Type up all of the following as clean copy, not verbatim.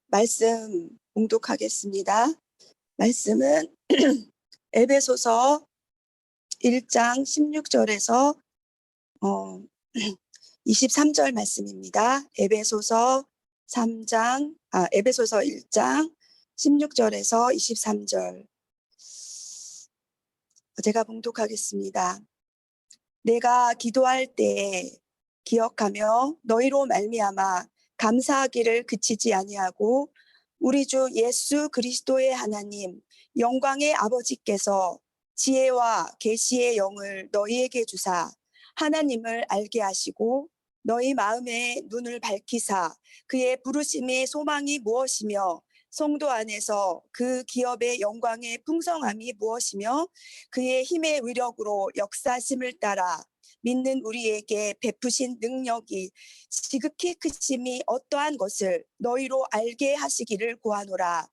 말씀 봉독하겠습니다. 말씀은 에베소서 1장 16절에서 23절 말씀입니다. 에베소서 1장 16절에서 23절. 제가 봉독하겠습니다. 내가 기도할 때 기억하며 너희로 말미암아 감사하기를 그치지 아니하고 우리 주 예수 그리스도의 하나님 영광의 아버지께서 지혜와 계시의 영을 너희에게 주사 하나님을 알게 하시고 너희 마음의 눈을 밝히사 그의 부르심의 소망이 무엇이며 성도 안에서 그 기업의 영광의 풍성함이 무엇이며 그의 힘의 위력으로 역사심을 따라 믿는 우리에게 베푸신 능력이 지극히 크심이 어떠한 것을 너희로 알게 하시기를 구하노라.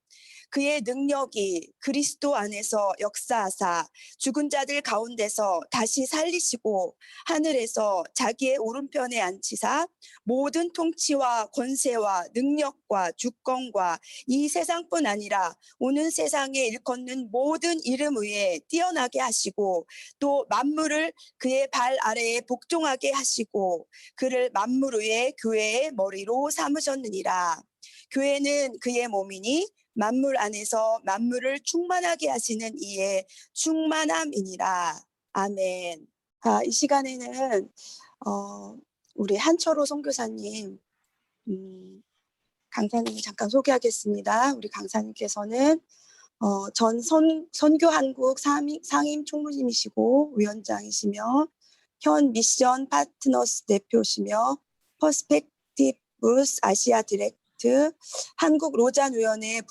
그의 능력이 그리스도 안에서 역사하사 죽은 자들 가운데서 다시 살리시고 하늘에서 자기의 오른편에 앉히사 모든 통치와 권세와 능력과 주권과 이 세상뿐 아니라 오는 세상에 일컫는 모든 이름 위에 뛰어나게 하시고 또 만물을 그의 발 아래에 복종하게 하시고 그를 만물 위에 교회의 머리로 삼으셨느니라. 교회는 그의 몸이니 만물 안에서 만물을 충만하게 하시는 이의 충만함이니라. 아멘. 이 시간에는 우리 한철호 선교사님 강사님을 잠깐 소개하겠습니다. 우리 강사님께서는 전 선교한국 상임 총무님이시고 위원장이시며 현 미션 파트너스 대표시며 퍼스펙티브스 아시아 디렉트 한국 로잔위원회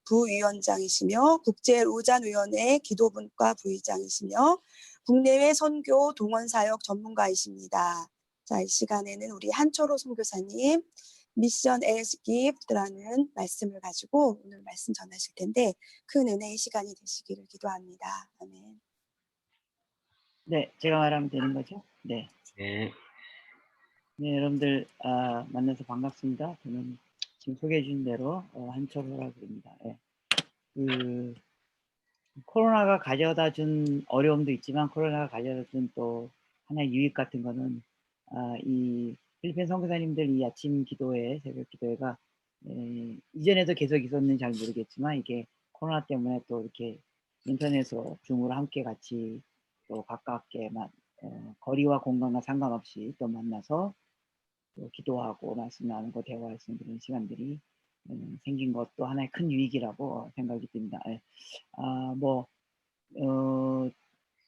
부위원장이시며 국제 로잔위원회 기도분과 부의장이시며 국내외 선교 동원사역 전문가이십니다. 자, 이 시간에는 우리 한철호 선교사님 미션 as gift라는 말씀을 가지고 오늘 말씀 전하실 텐데 큰 은혜의 시간이 되시기를 기도합니다. 아멘. 네, 제가 말하면 되는 거죠? 네. 네. 네, 여러분들 만나서 반갑습니다. 저는 지금 소개해 주신 대로 한철호라고 합니다. 네. 코로나가 가져다 준 어려움도 있지만 코로나가 가져다 준 또 하나의 유익 같은 거는 이 필리핀 선교사님들 이 아침 기도회, 새벽 기도회가 이전에도 계속 있었는지 잘 모르겠지만 이게 코로나 때문에 또 이렇게 인터넷으로 줌으로 함께 같이 또 가깝게 거리와 공간과 상관없이 또 만나서 또 기도하고 말씀 나누고 대화할 수 있는 그런 시간들이 생긴 것도 하나의 큰 유익이라고 생각이 듭니다.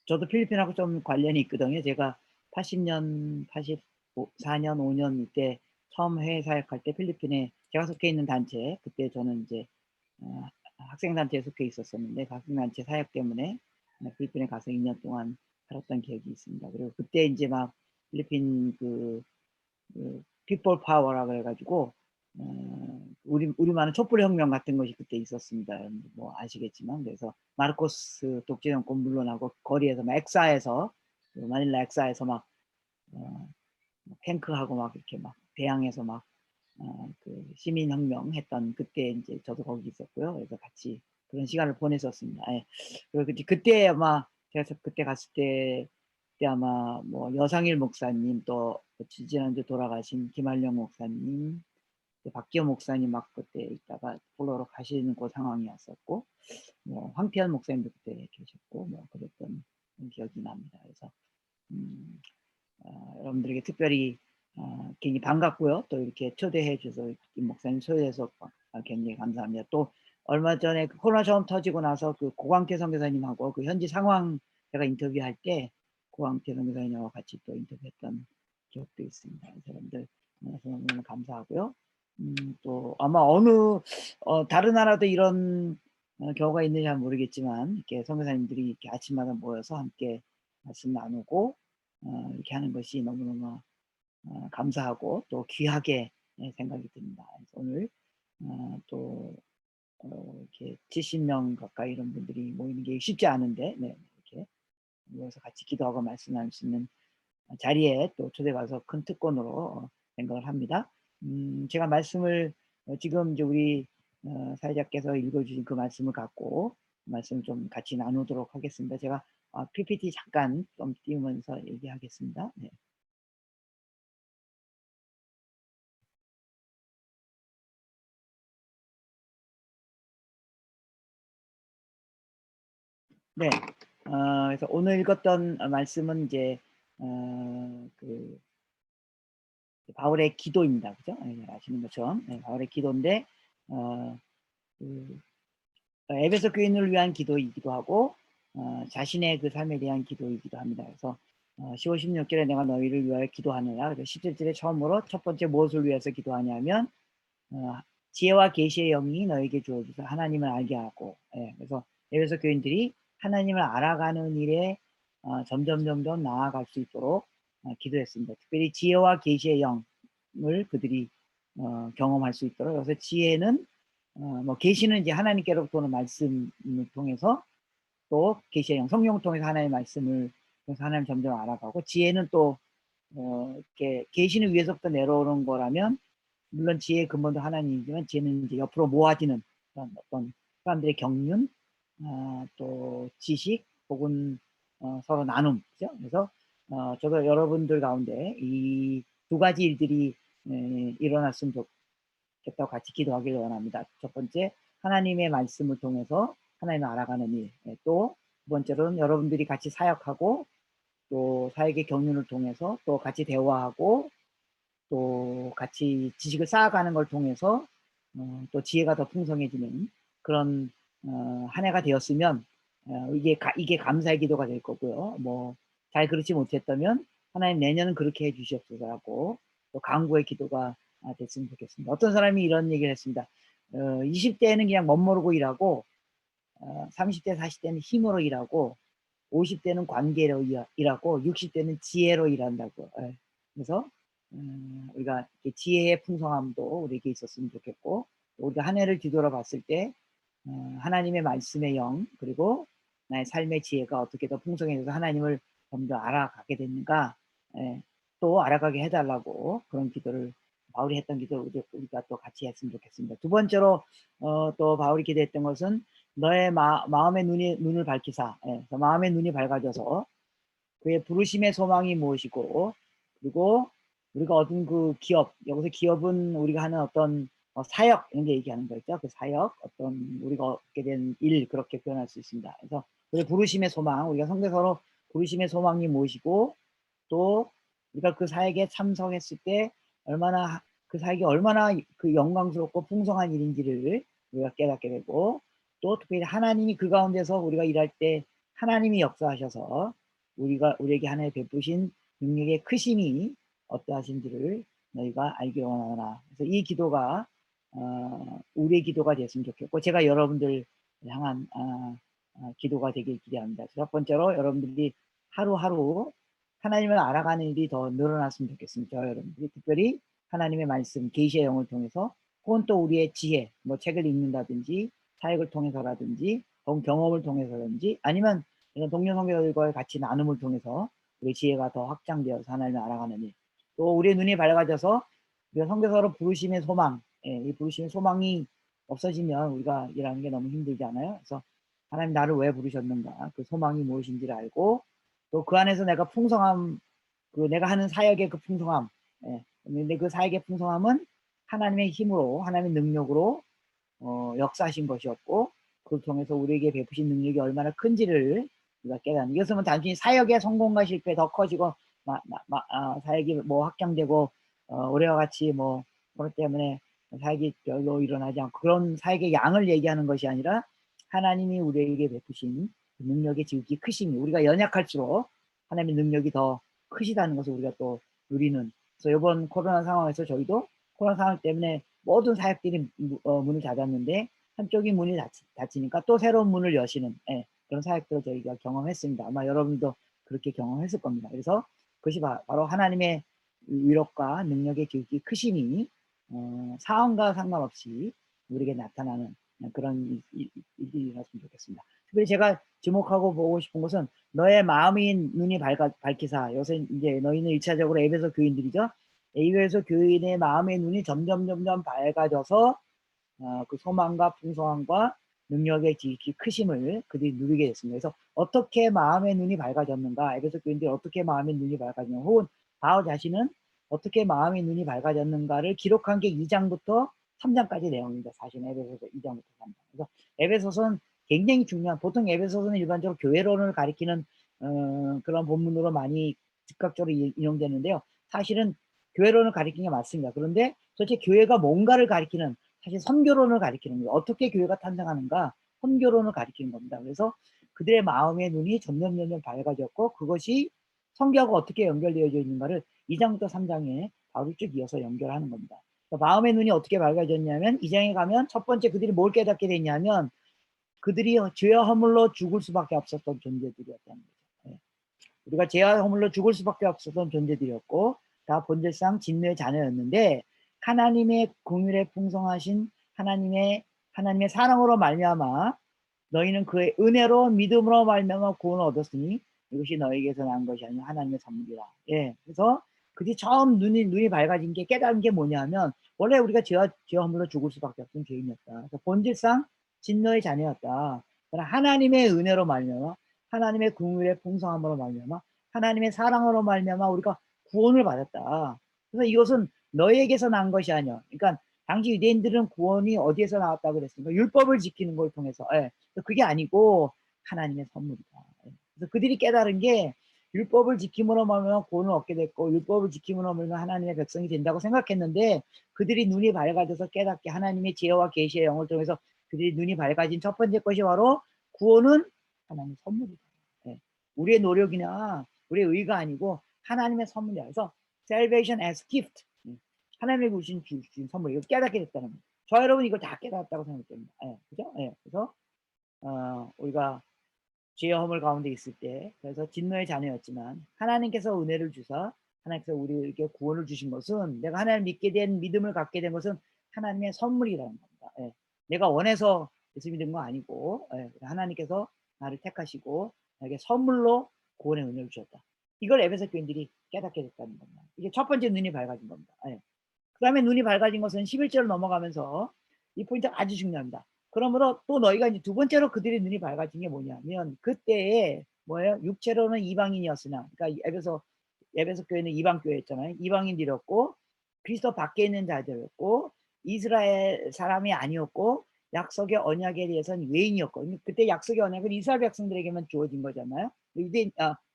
저도 필리핀하고 좀 관련이 있거든요. 제가 80년, 84년, 5년 이때 처음 해외 사역할 때 필리핀에 제가 속해 있는 단체, 그때 저는 이제 학생단체에 속해 있었었는데 그 학생단체 사역 때문에 필리핀에 가서 2년 동안 살았던 기억이 있습니다. 그리고 그때 이제 막 필리핀 people power라고 해가지고 우리만은 촛불혁명 같은 것이 그때 있었습니다. 뭐 아시겠지만 그래서 마르코스 독재 정권 물러나고 거리에서 막 엑사에서 마닐라 엑사에서 막 탱크하고 막 이렇게 막 대항해서 막 시민혁명 했던 그때 이제 저도 거기 있었고요. 그래서 같이 그런 시간을 보냈었습니다. 그리고 그때 아마 제가 그때 갔을 때 그때 아마 뭐 여상일 목사님 또 지지난주 돌아가신 김한령 목사님 박기호 목사님 막 그때 있다가 폴로로 가시는 그 상황이었었고 뭐 황태현 목사님도 그때 계셨고 뭐 그랬던 기억이 납니다. 그래서 여러분들에게 특별히 굉장히 반갑고요. 또 이렇게 초대해 주셔서 김 목사님 초대해서 굉장히 감사합니다. 또 얼마 전에 코로나 처음 터지고 나서 고광태 선교사님하고 현지 상황 제가 인터뷰할 때 고광태 선교사님하고 같이 또 인터뷰했던 기억도 있습니다. 여러분들 너무 감사하고요. 또 아마 다른 나라도 이런 경우가 있는지 잘 모르겠지만 이렇게 선교사님들이 이렇게 아침마다 모여서 함께 말씀 나누고 이렇게 하는 것이 너무너무 감사하고 또 귀하게 생각이 듭니다. 그래서 오늘 또 이렇게 70명 가까이 이런 분들이 모이는 게 쉽지 않은데 이렇게 모여서 같이 기도하고 말씀 나눌 수 있는 자리에 또 초대받아서 큰 특권으로 생각을 합니다. 제가 말씀을 지금 이제 우리 사회자께서 읽어주신 그 말씀을 갖고 말씀을 좀 같이 나누도록 하겠습니다. 제가 PPT 잠깐 좀 띄우면서 얘기하겠습니다. 네. 네. 그래서 오늘 읽었던 말씀은 이제 그 바울의 기도입니다. 그죠? 네, 아시는 것처럼 바울의 기도인데 그 에베소 교인을 위한 기도이기도 하고 자신의 그 삶에 대한 기도이기도 합니다. 그래서 10월 16절에 내가 너희를 위하여 기도하느라. 그래서 17절에 처음으로 첫 번째 무엇을 위해서 기도하냐면 지혜와 계시의 영이 너에게 주어져서 하나님을 알게 하고, 그래서 에베소 교인들이 하나님을 알아가는 일에 점점 나아갈 수 있도록 기도했습니다. 특별히 지혜와 계시의 영을 그들이 경험할 수 있도록. 그래서 지혜는 뭐 계시는 이제 하나님께로부터 오는 말씀을 통해서, 또 계시의 영, 성령을 통해서 하나님의 말씀을 통해서 하나님 점점 알아가고, 지혜는 또 이렇게 계시는 위에서부터 내려오는 거라면, 물론 지혜의 근본도 하나님이지만 지혜는 이제 옆으로 모아지는 그런 어떤 사람들의 경륜, 또 지식, 혹은 서로 나눔, 그죠? 그래서 저도 여러분들 가운데 이 두 가지 일들이 일어났으면 좋겠다고 같이 기도하기를 원합니다. 첫 번째, 하나님의 말씀을 통해서 하나님을 알아가는 일, 또 두 번째로는 여러분들이 같이 사역하고, 또 사역의 경륜을 통해서 또 같이 대화하고, 또 같이 지식을 쌓아가는 걸 통해서 또 지혜가 더 풍성해지는 그런 한 해가 되었으면 이게 감사의 기도가 될 거고요. 뭐 잘 그렇지 못했다면 하나님 내년은 그렇게 해주시옵소서라고 또 간구의 기도가 됐으면 좋겠습니다. 어떤 사람이 이런 얘기를 했습니다. 20대에는 그냥 멋모르고 일하고 30대 40대는 힘으로 일하고 50대는 관계로 일하고 60대는 지혜로 일한다고. 그래서 우리가 지혜의 풍성함도 우리에게 있었으면 좋겠고, 우리가 한 해를 뒤돌아봤을 때 하나님의 말씀의 영, 그리고 나의 삶의 지혜가 어떻게 더 풍성해져서 하나님을 좀 더 알아가게 됐는가, 또 알아가게 해달라고 그런 기도를 바울이 했던 기도 우리가 또 같이 했으면 좋겠습니다. 두 번째로 또 바울이 기도했던 것은 너의 마음의 눈을 밝히사, 그래서 마음의 눈이 밝아져서 그의 부르심의 소망이 무엇이고, 그리고 우리가 얻은 그 기업, 여기서 기업은 우리가 하는 어떤 사역, 이런 게 얘기하는 거죠. 그 사역, 어떤 우리가 얻게 된 일, 그렇게 표현할 수 있습니다. 그래서 우리 부르심의 소망, 우리가 성대서로 부르심의 소망이 무엇이고, 또 우리가 그 사역에 참석했을 때 얼마나 그 사역이 얼마나 그 영광스럽고 풍성한 일인지를 우리가 깨닫게 되고, 또 특별히 하나님이 그 가운데서 우리가 일할 때 하나님이 역사하셔서 우리에게 하나의 베푸신 능력의 크심이 어떠하신지를 너희가 알기 원하노라. 그래서 이 기도가 우리의 기도가 됐으면 좋겠고, 제가 여러분들 향한 기도가 되길 기대합니다. 첫 번째로 여러분들이 하루하루 하나님을 알아가는 일이 더 늘어났으면 좋겠습니다. 여러분들이 특별히 하나님의 말씀, 계시의 영을 통해서, 혹은 또 우리의 지혜, 뭐 책을 읽는다든지 사역을 통해서라든지, 혹은 경험을 통해서든지, 아니면 이런 동료 성도들과의 같이 나눔을 통해서 우리 지혜가 더 확장되어서 하나님을 알아가는 일, 또 우리의 눈이 밝아져서 우리가 성경서로 부르심의 소망, 이 부르심의 소망이 없어지면 우리가 일하는 게 너무 힘들잖아요. 그래서 하나님 나를 왜 부르셨는가, 그 소망이 무엇인지를 알고, 또 그 안에서 내가 풍성함, 그 내가 하는 사역의 그 풍성함, 근데 그 사역의 풍성함은 하나님의 힘으로, 하나님의 능력으로 역사하신 것이었고, 그걸 통해서 우리에게 베푸신 능력이 얼마나 큰지를 우리가 깨닫는. 이것은 단순히 사역의 성공과 실패 더 커지고 사역이 뭐 확장되고 올해와 같이 뭐 그것 때문에 사역이 별로 일어나지 않고 그런 사역의 양을 얘기하는 것이 아니라, 하나님이 우리에게 베푸신 그 능력의 지극히 크심이, 우리가 연약할수록 하나님의 능력이 더 크시다는 것을 우리가 또 누리는. 그래서 이번 코로나 상황에서 저희도 코로나 상황 때문에 모든 사역들이 문을 닫았는데, 한쪽이 문이 닫히니까 또 새로운 문을 여시는 그런 사역들을 저희가 경험했습니다. 아마 여러분도 그렇게 경험했을 겁니다. 그래서 그것이 바로 하나님의 위력과 능력의 기억이 크심이 상황과 상관없이 우리에게 나타나는 그런 일이 일어났으면 좋겠습니다. 특별히 제가 주목하고 보고 싶은 것은 너의 마음의 눈이 밝히사. 요새 이제 너희는 1차적으로 에베소 교인들이죠. 이외에서 교인의 마음의 눈이 점점 밝아져서 그 소망과 풍성함과 능력의 지극히 크심을 그들이 누리게 됐습니다. 그래서 어떻게 마음의 눈이 밝아졌는가, 에베소 교인들이 어떻게 마음의 눈이 밝아졌는가, 혹은 바울 자신은 어떻게 마음의 눈이 밝아졌는가를 기록한 게 2장부터 3장까지 내용입니다. 사실 에베소서 2장부터 3장. 그래서 에베소서는 굉장히 중요한, 보통 에베소서는 일반적으로 교회론을 가리키는 그런 본문으로 많이 즉각적으로 인용되는데요. 사실은 교회론을 가리키는 게 맞습니다. 그런데 도대체 교회가 뭔가를 가리키는, 사실 선교론을 가리키는 거예요. 어떻게 교회가 탄생하는가, 선교론을 가리키는 겁니다. 그래서 그들의 마음의 눈이 점점 밝아졌고, 그것이 성경하고 어떻게 연결되어져 있는가를 2장부터 3장에 바로 쭉 이어서 연결하는 겁니다. 그러니까 마음의 눈이 어떻게 밝아졌냐면, 2장에 가면 첫 번째 그들이 뭘 깨닫게 됐냐면, 그들이 죄와 허물로 죽을 수밖에 없었던 존재들이었다는 거죠. 우리가 죄와 허물로 죽을 수밖에 없었던 존재들이었고, 다 본질상 진노의 자녀였는데, 하나님의 긍휼에 풍성하신 하나님의 사랑으로 말미암아 너희는 그의 은혜로 믿음으로 말미암아 구원을 얻었으니 이것이 너에게서 난 것이 아니라 하나님의 선물이라. 예, 그래서 그들이 처음 눈이 밝아진 게, 깨달은 게 뭐냐면, 원래 우리가 죄와 허물로 죽을 수밖에 없던 죄인이었다. 그래서 본질상 진노의 자녀였다. 그러나 하나님의 은혜로 말미암아, 하나님의 긍휼의 풍성함으로 말미암아, 하나님의 사랑으로 말미암아 우리가 구원을 받았다. 그래서 이것은 너에게서 난 것이 아니야. 그러니까 당시 유대인들은 구원이 어디에서 나왔다고 그랬습니까? 율법을 지키는 걸 통해서. 예. 그게 아니고 하나님의 선물이다. 예. 그래서 그들이 깨달은 게, 율법을 지킴으로 말미암아 구원을 얻게 됐고, 율법을 지킴으로 말미암아 하나님의 백성이 된다고 생각했는데, 그들이 눈이 밝아져서 깨닫게, 하나님의 지혜와 계시의 영을 통해서 그들이 눈이 밝아진 첫 번째 것이 바로, 구원은 하나님의 선물이다. 예. 우리의 노력이나 우리의 의가 아니고 하나님의 선물이야. 그래서 salvation as gift, 하나님의 주신 선물, 이걸 깨닫게 됐다는 거예요. 저 여러분 이걸 다 깨닫았다고 생각됩니다. 예, 그죠? 예, 그래서 우리가 죄의 허물 가운데 있을 때, 그래서 진노의 자녀였지만 하나님께서 은혜를 주사 하나님께서 우리에게 구원을 주신 것은, 내가 하나님을 믿게 된, 믿음을 갖게 된 것은 하나님의 선물이라는 겁니다. 예. 내가 원해서 예수 믿은 거 아니고, 예, 하나님께서 나를 택하시고 나에게 선물로 구원의 은혜를 주셨다. 이걸 에베소 교인들이 깨닫게 됐다는 겁니다. 이게 첫 번째 눈이 밝아진 겁니다. 예. 그 다음에 눈이 밝아진 것은 11절로 넘어가면서, 이 포인트가 아주 중요합니다. 그러므로 또 너희가 이제 두 번째로 그들의 눈이 밝아진 게 뭐냐면, 그때에 뭐예요? 육체로는 이방인이었으나, 그러니까 에베소 교회는 이방 교회였잖아요. 이방인들이었고, 그리스도 밖에 있는 자들이었고, 이스라엘 사람이 아니었고, 약속의 언약에 대해서는 외인이었고, 그때 약속의 언약은 이스라엘 백성들에게만 주어진 거잖아요.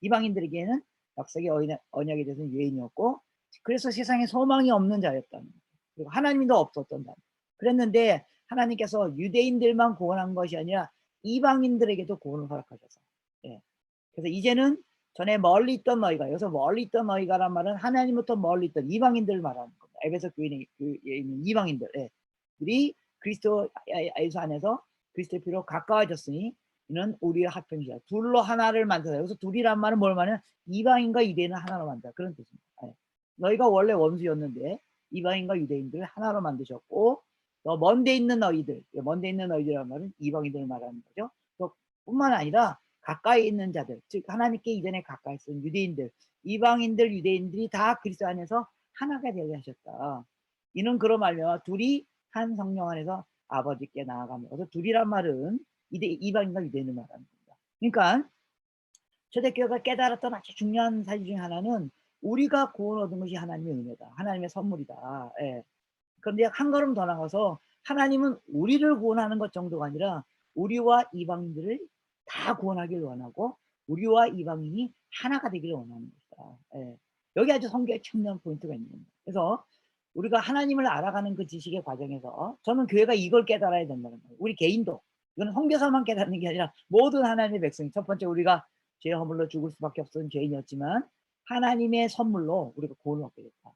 이방인들에게는 약속의 언약에 대해서는 외인이었고, 그래서 세상에 소망이 없는 자였다는 거예요. 그리고 하나님도 없었던 자. 그랬는데 하나님께서 유대인들만 구원한 것이 아니라 이방인들에게도 구원을 허락하셔서, 예. 그래서 이제는 전에 멀리 있던 너희가, 여기서 멀리 있던 너희가란 말은 하나님부터 멀리 있던 이방인들을 말하는 겁니다. 에베소 교회에 있는 이방인들, 예. 들이 그리스도 예수 안에서 그리스도의 피로 가까워졌으니 이는 우리의 합병이다. 둘로 하나를 만들다. 여기서 둘이란 말은 뭘 말하냐? 이방인과 유대인을 하나로 만들다, 그런 뜻입니다. 예. 너희가 원래 원수였는데 이방인과 유대인들을 하나로 만드셨고, 또 먼데 있는 너희들, 먼데 있는 너희들이라는 말은 이방인들을 말하는 거죠. 또 뿐만 아니라 가까이 있는 자들, 즉 하나님께 이전에 가까이 있던 유대인들, 이방인들, 유대인들이 다 그리스도 안에서 하나가 되게 하셨다. 이는 그로 말미암아 둘이 한 성령 안에서 아버지께 나아가며, 그래서 둘이란 말은 이방인과 유대인을 말하는 겁니다. 그러니까 초대교회가 깨달았던 아주 중요한 사실 중에 하나는, 우리가 구원 얻은 것이 하나님의 은혜다, 하나님의 선물이다. 예. 그런데 한 걸음 더 나가서, 하나님은 우리를 구원하는 것 정도가 아니라 우리와 이방인들을 다 구원하기를 원하고, 우리와 이방인이 하나가 되기를 원하는 것이다. 예. 여기 아주 성경의 중요한 포인트가 있는 겁니다. 그래서 우리가 하나님을 알아가는 그 지식의 과정에서, 저는 교회가 이걸 깨달아야 된다는 거예요. 우리 개인도. 이건 선교사만 깨닫는 게 아니라 모든 하나님의 백성이, 첫 번째 우리가 죄 허물로 죽을 수밖에 없었던 죄인이었지만 하나님의 선물로 우리가 구원을 얻게 됐다.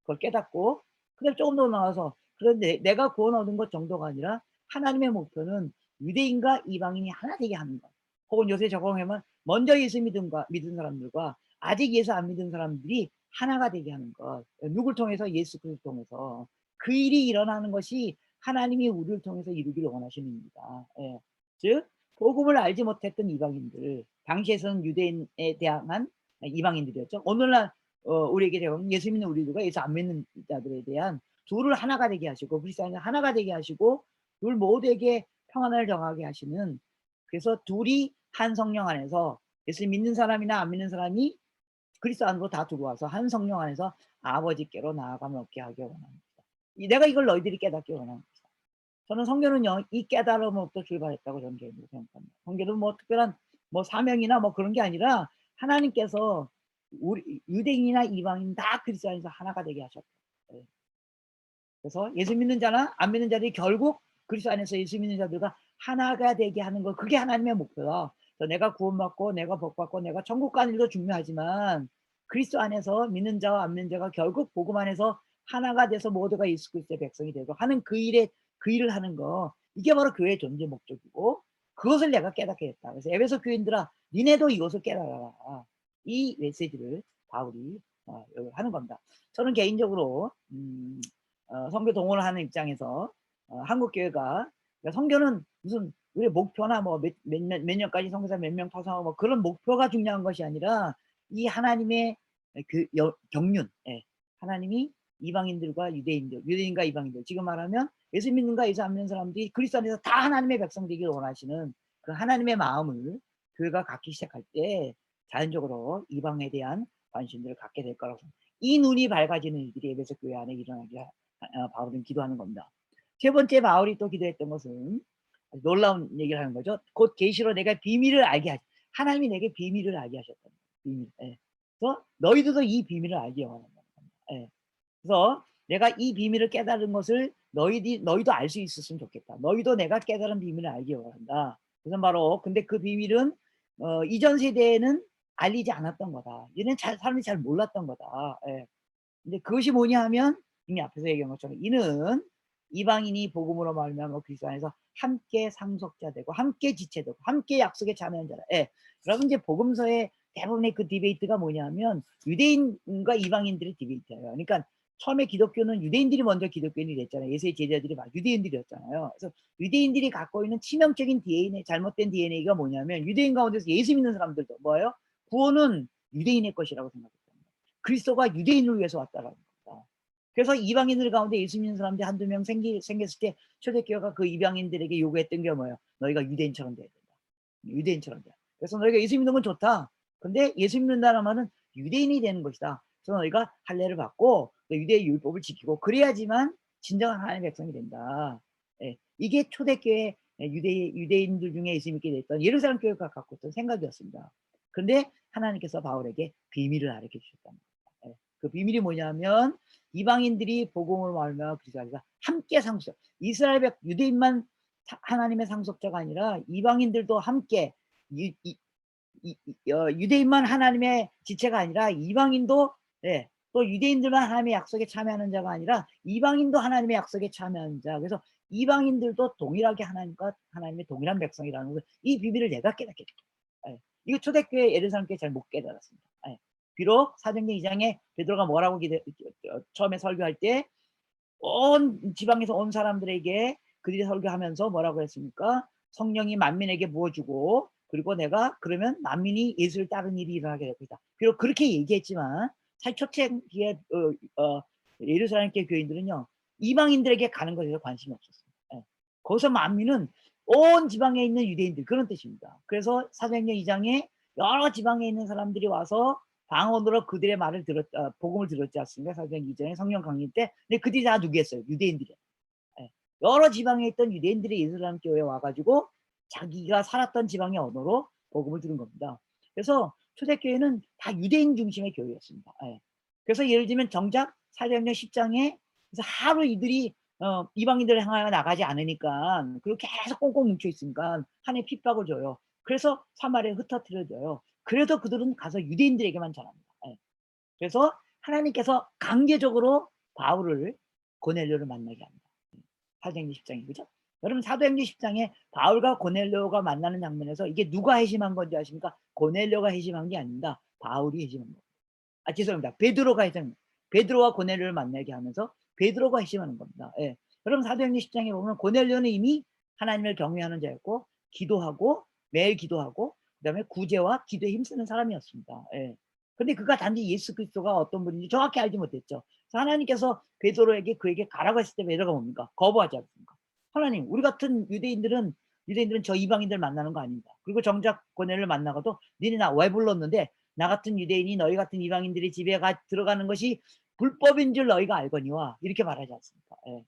그걸 깨닫고, 그다음에 조금 더 나가서, 그런데 내가 구원 얻은 것 정도가 아니라 하나님의 목표는 유대인과 이방인이 하나 되게 하는 것. 혹은 요새 적용하면 먼저 예수 믿은 사람들과 아직 예수 안 믿은 사람들이 하나가 되게 하는 것. 누굴 통해서? 예수 그리스도 통해서. 그 일이 일어나는 것이 하나님이 우리를 통해서 이루기를 원하시는 일이다. 예. 즉 복음을 알지 못했던 이방인들, 당시에서는 유대인에 대한 이방인들이었죠. 오늘날 우리에게 되면 예수 믿는 우리들과 예수 안 믿는 자들에 대한 둘을 하나가 되게 하시고 그리스도 안에서 하나가 되게 하시고 둘 모두에게 평안을 정하게 하시는, 그래서 둘이 한 성령 안에서 예수 믿는 사람이나 안 믿는 사람이 그리스도 안으로 다 들어와서 한 성령 안에서 아버지께로 나아감을 얻게 하기 원합니다. 내가 이걸 너희들이 깨닫기 원합니다. 저는 성경은요 이 깨달음으로부터 출발했다고 저는 개인적으로 생각합니다. 성경은 뭐 특별한 뭐 사명이나 뭐 그런 게 아니라 하나님께서 우리 유대인이나 이방인 다 그리스도 안에서 하나가 되게 하셨다. 예. 그래서 예수 믿는 자나 안 믿는 자들이 결국 그리스도 안에서 예수 믿는 자들과 하나가 되게 하는 거, 그게 하나님의 목표다. 그래서 내가 구원받고 내가 복받고 내가 천국 가는 일도 중요하지만 그리스도 안에서 믿는 자와 안 믿는 자가 결국 복음 안에서 하나가 돼서 모두가 예수 그리스도의 백성이 되고 하는 그 일에, 그 일을 하는 거, 이게 바로 교회의 존재 목적이고 그것을 내가 깨닫게 됐다. 그래서 에베소 교인들아 니네도 이것을 깨달아라. 이 메시지를 바울이 하는 겁니다. 저는 개인적으로 선교 동원을 하는 입장에서 한국 교회가, 그러니까 선교는 무슨 우리 목표나 뭐 몇 년까지 선교사 몇 명 파송하고 뭐 그런 목표가 중요한 것이 아니라 이 하나님의 그 경륜, 예. 하나님이 이방인들과 유대인들, 유대인과 이방인들, 지금 말하면 예수 믿는가 예수 안 믿는 사람들이 그리스도 안에서 다 하나님의 백성 되기를 원하시는 그 하나님의 마음을 교회가 갖기 시작할 때 자연적으로 이방에 대한 관심들을 갖게 될 거라고 생각합니다. 이 눈이 밝아지는 일들이 에베소 교회 안에 일어나게 바울은 기도하는 겁니다. 세 번째 바울이 또 기도했던 것은 놀라운 얘기를 하는 거죠. 곧 계시로 내가 비밀을 알게 하시. 하나님이 내게 비밀을 알게 하셨다. 비밀. 예. 그래서 너희들도 이 비밀을 알기 원한다. 예. 그래서 내가 이 비밀을 깨달은 것을 너희도 알 수 있었으면 좋겠다. 너희도 내가 깨달은 비밀을 알기 원한다. 그래서 바로 근데 그 비밀은 이전 세대에는 알리지 않았던 거다. 얘는 사람들이 잘 몰랐던 거다. 예. 근데 그것이 뭐냐 하면 이미 앞에서 얘기한 것처럼 이는 이방인이 복음으로 말미암아 그리스도 안에서 함께 상속자 되고 함께 지체되고 함께 약속에 참여한 자라. 예. 여러분 이제 복음서의 대부분의 그 디베이트가 뭐냐면 유대인과 이방인들의 디베이트예요. 그러니까 처음에 기독교는 유대인들이 먼저 기독교인이 됐잖아요. 예수의 제자들이 막 유대인들이었잖아요. 그래서 유대인들이 갖고 있는 치명적인 DNA, 잘못된 DNA가 뭐냐면 유대인 가운데서 예수 믿는 사람들도 뭐예요? 구원은 유대인의 것이라고 생각했어요. 그리스도가 유대인을 위해서 왔다라는 겁니다. 그래서 이방인들 가운데 예수 믿는 사람들이 한두 명 생겼을 때 초대교회가 그 이방인들에게 요구했던 게 뭐예요? 너희가 유대인처럼 돼야 된다. 유대인처럼 돼. 그래서 너희가 예수 믿는 건 좋다. 근데 예수 믿는다는 말은 유대인이 되는 것이다. 그래서 너희가 할례를 받고 유대의 율법을 지키고 그래야지만 진정한 하나님의 백성이 된다. 예. 이게 초대교회 유대인들 중에 예수 믿게 됐던 예루살렘 교회가 갖고 있던 생각이었습니다. 근데 하나님께서 바울에게 비밀을 가르쳐 주셨답니다. 예. 그 비밀이 뭐냐면 이방인들이 복음을 말하며 그리스도가 함께 상속, 이스라엘 유대인만 하나님의 상속자가 아니라 이방인들도 함께 유대인만 하나님의 지체가 아니라 이방인도, 예, 또 유대인들만 하나님의 약속에 참여하는 자가 아니라 이방인도 하나님의 약속에 참여하는 자. 그래서 이방인들도 동일하게 하나님과 하나님의 동일한 백성이라는 것, 이 비밀을 내가 깨닫게 됐다. 예. 이거 초대교회 예루살렘 교회 잘 못 깨달았습니다. 예. 비록 사도행전 2장에 베드로가 뭐라고 처음에 설교할 때 온 지방에서 온 사람들에게 그들이 설교하면서 뭐라고 했습니까? 성령이 만민에게 부어주고 그리고 내가 그러면 만민이 예수를 따르는 일이 일어나게 될 것이다. 비록 그렇게 얘기했지만 사실 초창기에 예루살렘 교회 교인들은요 이방인들에게 가는 것에 관심이 없었습니다. 예. 거기서 만민은 온 지방에 있는 유대인들, 그런 뜻입니다. 그래서 사도행전 2장에 여러 지방에 있는 사람들이 와서 방언으로 그들의 말을 복음을 들었지 않습니까? 사도행전 2장에 성령 강림 때. 근데 그들이 다 누구였어요? 유대인들이에요. 예. 여러 지방에 있던 유대인들이 예루살렘 교회에 와가지고 자기가 살았던 지방의 언어로 복음을 들은 겁니다. 그래서 초대교회는 다 유대인 중심의 교회였습니다. 예. 그래서 예를 들면 정작 사도행전 10장에 그래서 하루 이들이 이방인들을 향하여 나가지 않으니까 그리고 계속 꽁꽁 뭉쳐 있으니까 한해 핍박을 줘요. 그래서 사마리아에 흩어뜨려져요. 그래도 그들은 가서 유대인들에게만 전합니다. 예. 그래서 하나님께서 강제적으로 바울을 고넬료를 만나게 합니다. 사도행전 10장이, 그죠? 여러분 사도행전 10장에 바울과 고넬료가 만나는 장면에서 이게 누가 해심한 건지 아십니까? 고넬료가 해심한 게 아닙니다. 바울이 해심한 겁니다. 아 죄송합니다. 베드로가 해심. 베드로와 고넬료를 만나게 하면서 베드로가 해심하는 겁니다. 예. 여러분 사도행전 10장에 보면 고넬료는 이미 하나님을 경외하는 자였고 기도하고 매일 기도하고 그다음에 구제와 기도에 힘쓰는 사람이었습니다. 예. 근데 그가 단지 예수 그리스도가 어떤 분인지 정확히 알지 못했죠. 그래서 하나님께서 베드로에게 그에게 가라고 했을 때 베드로가 뭡니까? 거부하지 않습니까? 하나님, 우리 같은 유대인들은 저 이방인들 만나는 거 아닙니다. 그리고 정작 고넬을 만나고도 니네 나 왜 불렀는데 나 같은 유대인이 너희 같은 이방인들의 집에 들어가는 것이 불법인 줄 너희가 알거니와 이렇게 말하지 않습니까? 예.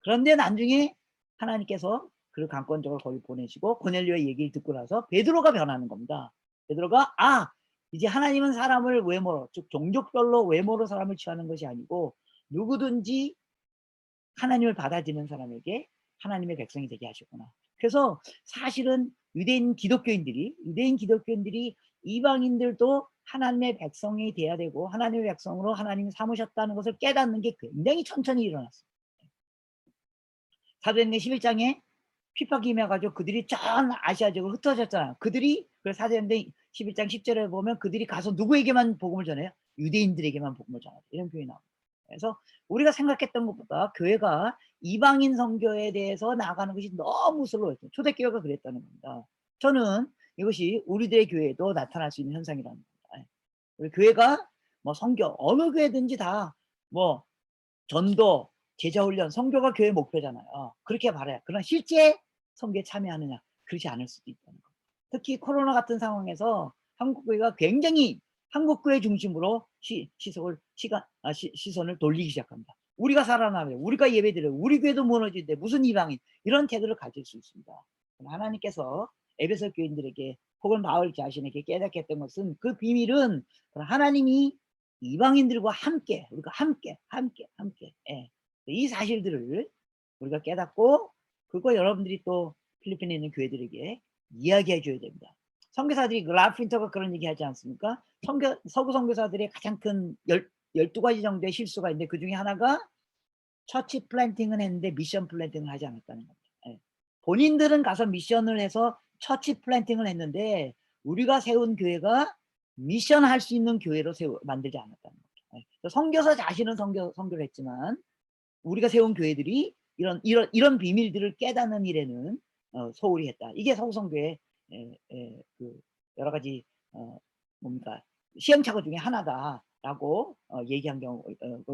그런데 나중에 하나님께서 그를 강권적으로 거기 보내시고 고넬료의 얘기를 듣고 나서 베드로가 변하는 겁니다. 베드로가 이제 하나님은 사람을 외모로, 즉 종족별로 외모로 사람을 취하는 것이 아니고 누구든지 하나님을 받아들이는 사람에게 하나님의 백성이 되게 하셨구나. 그래서 사실은 유대인 기독교인들이 이방인들도 하나님의 백성이 돼야 되고 하나님의 백성으로 하나님이 삼으셨다는 것을 깨닫는 게 굉장히 천천히 일어났어요. 사도행전 11장에 핍박이 임해가지고 그들이 전 아시아 지역으로 흩어졌잖아요. 그들이, 그래서 사도행전 11장 10절에 보면 그들이 가서 누구에게만 복음을 전해요? 유대인들에게만 복음을 전하죠. 이런 표현이 나옵니다. 그래서 우리가 생각했던 것보다 교회가 이방인 선교에 대해서 나아가는 것이 너무 슬로우했어요. 초대교회가 그랬다는 겁니다. 저는 이것이 우리들의 교회에도 나타날 수 있는 현상이라는 겁니다. 우리 교회가 뭐 선교, 어느 교회든지 다 뭐 전도, 제자훈련, 선교가 교회 목표잖아요. 그렇게 바라요. 그러나 실제 선교에 참여하느냐? 그렇지 않을 수도 있다는 거. 특히 코로나 같은 상황에서 한국교회가 굉장히 한국교회 중심으로 시선을 돌리기 시작합니다. 우리가 살아남아요. 우리가 예배드려요. 우리 교회도 무너지는데 무슨 이방인, 이런 태도를 가질 수 있습니다. 하나님께서 에베소 교인들에게 혹은 바울 자신에게 깨닫게 했던 것은, 그 비밀은 하나님이 이방인들과 함께, 우리가 함께 예. 이 사실들을 우리가 깨닫고 그거 여러분들이 또 필리핀에 있는 교회들에게 이야기해 줘야 됩니다. 선교사들이, 랄프 윈터가 그런 얘기 하지 않습니까? 서구 선교사들의 가장 큰 12가지 정도의 실수가 있는데 그 중에 하나가 처치 플랜팅은 했는데 미션 플랜팅을 하지 않았다는 겁니다. 예. 본인들은 가서 미션을 해서 처치 플랜팅을 했는데 우리가 세운 교회가 미션 할 수 있는 교회로 만들지 않았다는 거죠. 예. 선교사 자신은 선교를 했지만 우리가 세운 교회들이 이런 비밀들을 깨닫는 일에는 소홀히 했다. 이게 서구선교의 그 여러 가지 뭡니까 시행착오 중에 하나다라고 얘기한 경우가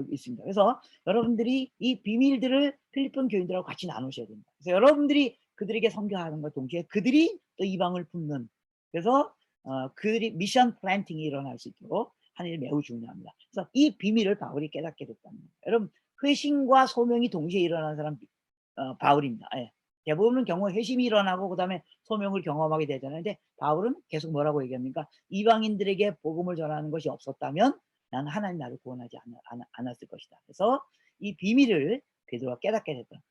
있습니다. 그래서 여러분들이 이 비밀들을 필리핀 교인들하고 같이 나누셔야 됩니다. 그래서 여러분들이 그들에게 선교하는 것 동시에 그들이 또 이방을 품는, 그래서 그들이 미션 플랜팅이 일어날 수 있도록 하는 일이 매우 중요합니다. 그래서 이 비밀을 바울이 깨닫게 됐다는 겁니다. 여러분, 회심과 소명이 동시에 일어나는 사람 바울입니다. 예. 대부분은 경우 회심이 일어나고 그다음에 소명을 경험하게 되잖아요. 근데 바울은 계속 뭐라고 얘기합니까? 이방인들에게 복음을 전하는 것이 없었다면 나는 하나님 나를 구원하지 않았을 것이다. 그래서 이 비밀을 베드로가 깨닫게 됐다.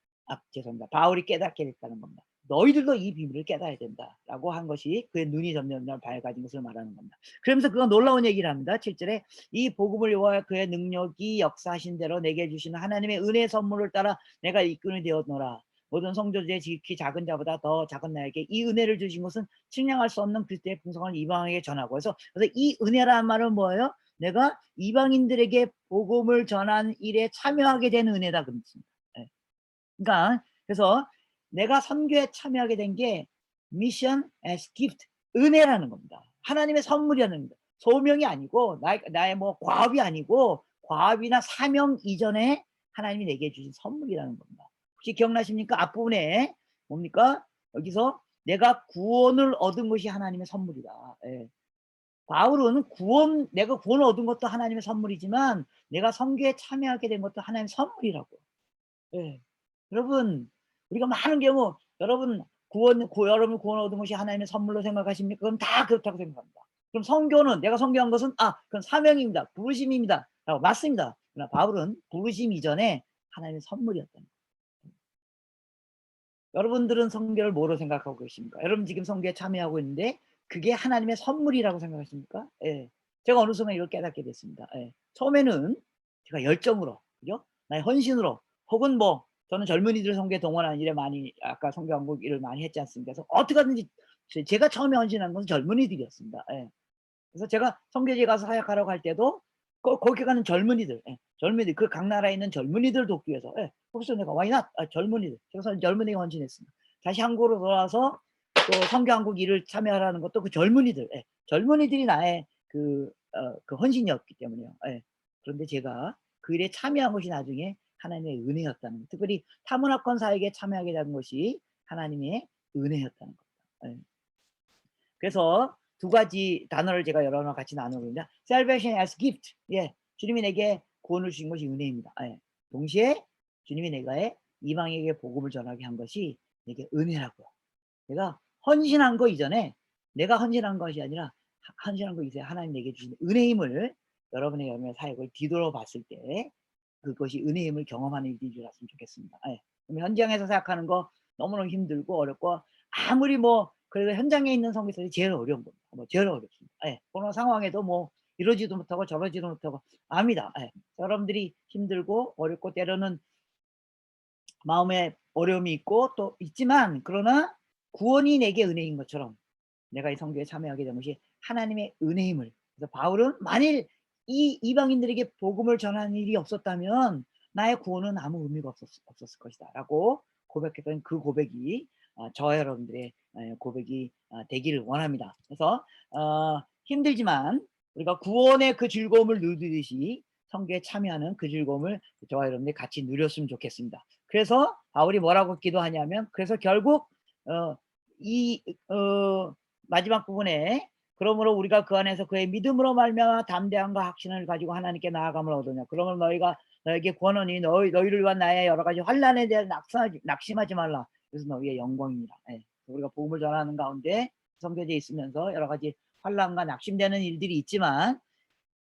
죄송합니다. 바울이 깨닫게 됐다는 겁니다. 너희들도 이 비밀을 깨달아야 된다라고 한 것이 그의 눈이 점점 밝아진 것을 말하는 겁니다. 그러면서 그가 놀라운 얘기를 합니다. 7절에 이 복음을 위하여 그의 능력이 역사하신 대로 내게 주시는 하나님의 은혜의 선물을 따라 내가 이끈이 되었노라. 모든 성도들의 지극히 작은 자보다 더 작은 나에게 이 은혜를 주신 것은 측량할 수 없는 그리스도의 풍성을 이방에게 전하고, 그래서 이 은혜라는 말은 뭐예요? 내가 이방인들에게 복음을 전한 일에 참여하게 된 은혜다 그랬습니다. 네. 그러니까 그래서 내가 선교에 참여하게 된 게 mission as gift, 은혜라는 겁니다. 하나님의 선물이라는 겁니다. 소명이 아니고 나의 뭐 과업이 아니고 과업이나 사명 이전에 하나님이 내게 주신 선물이라는 겁니다. 혹시 기억나십니까? 앞부분에 뭡니까? 여기서 내가 구원을 얻은 것이 하나님의 선물이다. 예. 바울은 내가 구원을 얻은 것도 하나님의 선물이지만 내가 선교에 참여하게 된 것도 하나님의 선물이라고. 예. 여러분, 우리가 많은 경우 여러분 여러분 구원 얻은 것이 하나님의 선물로 생각하십니까? 그럼 다 그렇다고 생각합니다. 그럼 선교는, 내가 선교한 것은 그건 사명입니다. 부르심입니다. 라고 맞습니다. 그러나 바울은 부르심 이전에 하나님의 선물이었다는 거예요. 여러분들은 선교를 뭐로 생각하고 계십니까? 여러분 지금 선교에 참여하고 있는데 그게 하나님의 선물이라고 생각하십니까? 예. 제가 어느 순간 이걸 깨닫게 됐습니다. 예. 처음에는 제가 열정으로, 그죠? 나의 헌신으로, 혹은 뭐 저는 젊은이들 선교에 동원하는 일에 많이, 아까 선교한국 일을 많이 했지 않습니까? 그래서 어떻게 하든지 제가 처음에 헌신한 것은 젊은이들이었습니다. 예. 그래서 제가 선교지에 가서 사역하라고 할 때도 거기 가는 젊은이들, 젊은이들, 그 각 나라에 있는 젊은이들 돕기 위해서, 그래서 내가 why not? 젊은이들, 그래서 젊은이에 헌신했습니다. 다시 한국으로 돌아와서 또 선교 한국 일을 참여하라는 것도 그 젊은이들, 젊은이들이 나의 그 그 헌신이었기 때문에요. 예. 그런데 제가 그 일에 참여한 것이 나중에 하나님의 은혜였다는 거. 특별히 타문화권 사역에 참여하게 된 것이 하나님의 은혜였다는 겁니다. 예. 그래서 두 가지 단어를 제가 여러 번 같이 나누거든요. Salvation as gift. 예. 주님이 내게 구원을 주신 것이 은혜입니다. 예. 동시에 주님이 내가 이방에게 복음을 전하게 한 것이 내게 은혜라고요. 내가 헌신한 거 이전에 내가 헌신한 것이 아니라 헌신한 거 이전에 하나님 내게 주신 은혜임을 여러분의 여러분의 사역을 뒤돌아봤을 때 그것이 은혜임을 경험하는 일이 일어났으면 좋겠습니다. 예. 그럼 현장에서 생각하는 거 너무너무 힘들고 어렵고 아무리 뭐 그래도 현장에 있는 선교사들이 제일 어려운 겁니다. 뭐 제일 어렵습니다. 예. 그런 상황에도 뭐 이러지도 못하고 저러지도 못하고 압니다. 예. 여러분들이 힘들고 어렵고 때로는 마음에 어려움이 있고 또 있지만 그러나 구원이 내게 은혜인 것처럼 내가 이 선교에 참여하게 된 것이 하나님의 은혜임을. 그래서 바울은 만일 이 이방인들에게 복음을 전하는 일이 없었다면 나의 구원은 아무 의미가 없었을 것이다라고 고백했던 그 고백이 저와 여러분들의 고백이 되기를 원합니다. 그래서 힘들지만 우리가 구원의 그 즐거움을 누리듯이 선교에 참여하는 그 즐거움을 저와 여러분들이 같이 누렸으면 좋겠습니다. 그래서 바울이 뭐라고 기도하냐면 그래서 결국 이 마지막 부분에 그러므로 우리가 그 안에서 그의 믿음으로 말미암아 담대함과 확신을 가지고 하나님께 나아감을 얻으냐. 그러므로 너희가 너에게 권하니 너희를 위한 나의 여러 가지 환난에 대해 낙심하지 말라. 그래서 너희의 영광이니라. 예. 우리가 복음을 전하는 가운데 선교지에 있으면서 여러 가지 환난과 낙심되는 일들이 있지만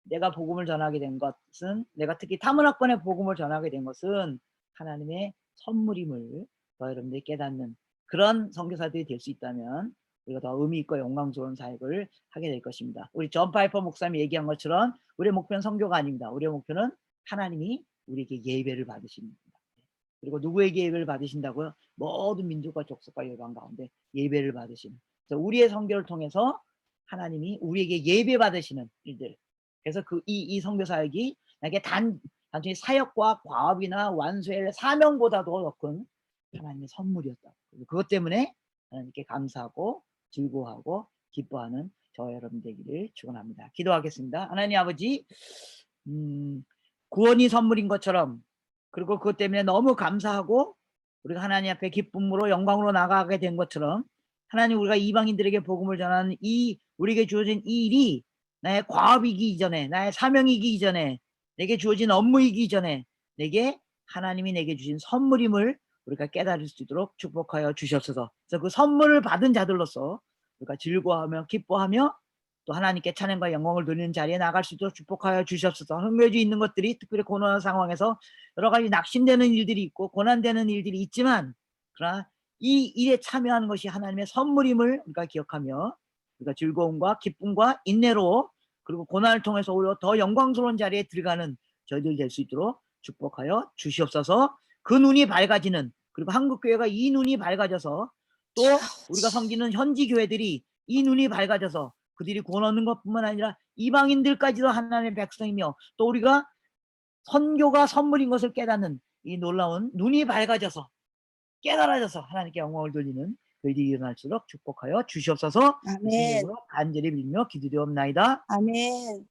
내가 복음을 전하게 된 것은 내가 특히 타문화권의 복음을 전하게 된 것은 하나님의 선물임을 더 여러분들이 깨닫는 그런 선교사들이 될 수 있다면 우리가 더 의미 있고 영광스러운 사역을 하게 될 것입니다. 우리 존 파이퍼 목사님이 얘기한 것처럼 우리의 목표는 선교가 아닙니다. 우리의 목표는 하나님이 우리에게 예배를 받으십니다. 그리고 누구에게 예배를 받으신다고요? 모든 민족과 족속과 열방 가운데 예배를 받으시는. 그래서 우리의 선교를 통해서 하나님이 우리에게 예배 받으시는 일들. 그래서 이 선교 사역이 나에게 단순히 사역과 과업이나 완수의 사명보다도 더 큰 하나님의 선물이었다. 그것 때문에 하나님께 감사하고 즐거워하고 기뻐하는 저와 여러분 되기를 축원합니다. 기도하겠습니다. 하나님 아버지, 구원이 선물인 것처럼 그리고 그것 때문에 너무 감사하고 우리가 하나님 앞에 기쁨으로 영광으로 나가게 된 것처럼 하나님 우리가 이방인들에게 복음을 전하는 우리에게 주어진 이 일이 나의 과업이기 이전에 나의 사명이기 이전에 내게 주어진 업무이기 이전에 하나님이 내게 주신 선물임을 우리가 깨달을 수 있도록 축복하여 주시옵소서. 그래서 그 선물을 받은 자들로서 우리가 즐거워하며 기뻐하며 또 하나님께 찬양과 영광을 돌리는 자리에 나갈 수 있도록 축복하여 주시옵소서. 흥묘지 있는 것들이 특별히 고난한 상황에서 여러 가지 낙심되는 일들이 있고 고난되는 일들이 있지만 그러나 이 일에 참여하는 것이 하나님의 선물임을 우리가 기억하며 우리가 즐거움과 기쁨과 인내로 그리고 고난을 통해서 오히려 더 영광스러운 자리에 들어가는 저희들 될 수 있도록 축복하여 주시옵소서. 그 눈이 밝아지는 그리고 한국교회가 이 눈이 밝아져서 또 우리가 섬기는 현지 교회들이 이 눈이 밝아져서 그들이 구원 얻는 것뿐만 아니라 이방인들까지도 하나님의 백성이며 또 우리가 선교가 선물인 것을 깨닫는 이 놀라운 눈이 밝아져서 깨달아져서 하나님께 영광을 돌리는 그들이 일어날수록 축복하여 주시옵소서. 아멘. 예수님으로 간절히 빌며 기도드리옵나이다. 아멘.